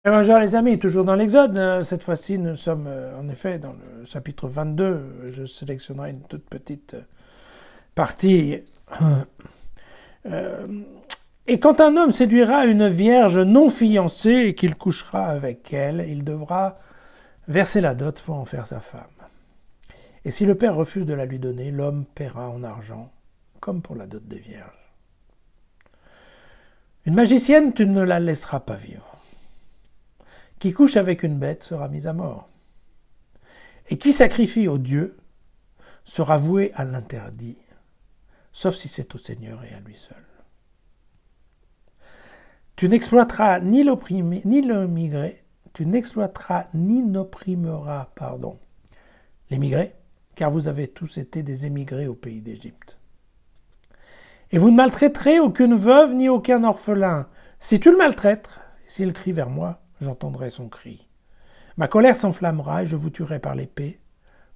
Bonjour les amis, toujours dans l'Exode. Cette fois-ci, nous sommes en effet dans le chapitre 22. Je sélectionnerai une toute petite partie. Et quand un homme séduira une vierge non fiancée et qu'il couchera avec elle, il devra verser la dot pour en faire sa femme. Et si le père refuse de la lui donner, l'homme paiera en argent, comme pour la dot des vierges. Une magicienne, tu ne la laisseras pas vivre. Qui couche avec une bête sera mis à mort. Et qui sacrifie au Dieu sera voué à l'interdit, sauf si c'est au Seigneur et à lui seul. Tu n'exploiteras ni l'opprimé, ni l'immigré, tu n'exploiteras ni n'opprimeras, l'émigré, car vous avez tous été des émigrés au pays d'Égypte. Et vous ne maltraiterez aucune veuve ni aucun orphelin. Si tu le maltraites, s'il crie vers moi, j'entendrai son cri. Ma colère s'enflammera et je vous tuerai par l'épée.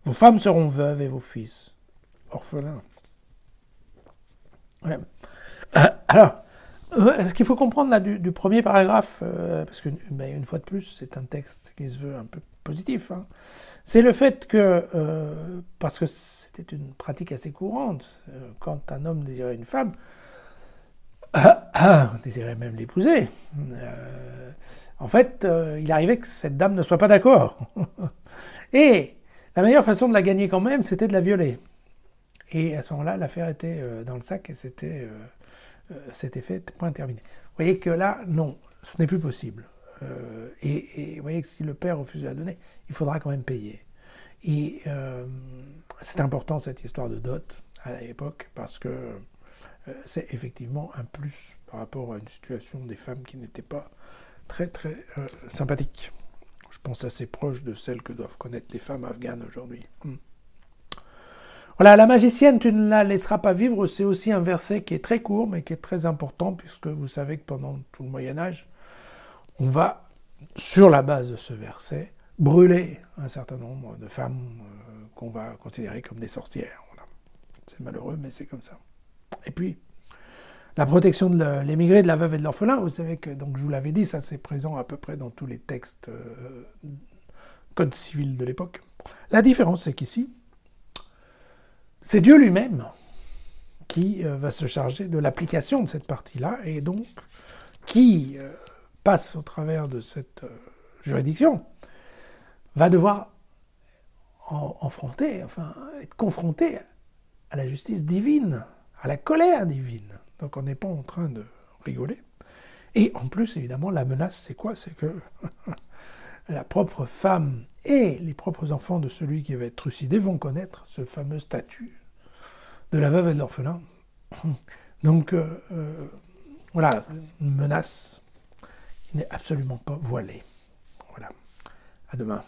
Vos femmes seront veuves et vos fils orphelins. Voilà. Alors, ce qu'il faut comprendre là du premier paragraphe, parce qu'une fois de plus, c'est un texte qui se veut un peu positif, hein, c'est le fait que, parce que c'était une pratique assez courante, quand un homme désirait une femme, désirait même l'épouser, en fait, il arrivait que cette dame ne soit pas d'accord. Et la meilleure façon de la gagner quand même, c'était de la violer. Et à ce moment-là, l'affaire était dans le sac et c'était fait, point terminé. Vous voyez que là, non, ce n'est plus possible. Et vous voyez que si le père refuse de la donner, il faudra quand même payer. Et c'est important cette histoire de dot à l'époque parce que c'est effectivement un plus par rapport à une situation des femmes qui n'étaient pas très sympathique. Je pense assez proche de celle que doivent connaître les femmes afghanes aujourd'hui. Voilà, la magicienne, tu ne la laisseras pas vivre, c'est aussi un verset qui est très court, mais qui est très important, puisque vous savez que pendant tout le Moyen-Âge, on va, sur la base de ce verset, brûler un certain nombre de femmes qu'on va considérer comme des sorcières. Voilà. C'est malheureux, mais c'est comme ça. Et puis, la protection de l'émigré, de la veuve et de l'orphelin, vous savez que, donc je vous l'avais dit, ça c'est présent à peu près dans tous les textes code civil de l'époque. La différence, c'est qu'ici, c'est Dieu lui-même qui va se charger de l'application de cette partie-là, et donc qui passe au travers de cette juridiction, va devoir être confronté à la justice divine, à la colère divine. Donc on n'est pas en train de rigoler. Et en plus, évidemment, la menace, c'est quoi? C'est que la propre femme et les propres enfants de celui qui va être trucidé vont connaître ce fameux statut de la veuve et de l'orphelin. Donc, voilà, une menace qui n'est absolument pas voilée. Voilà. À demain.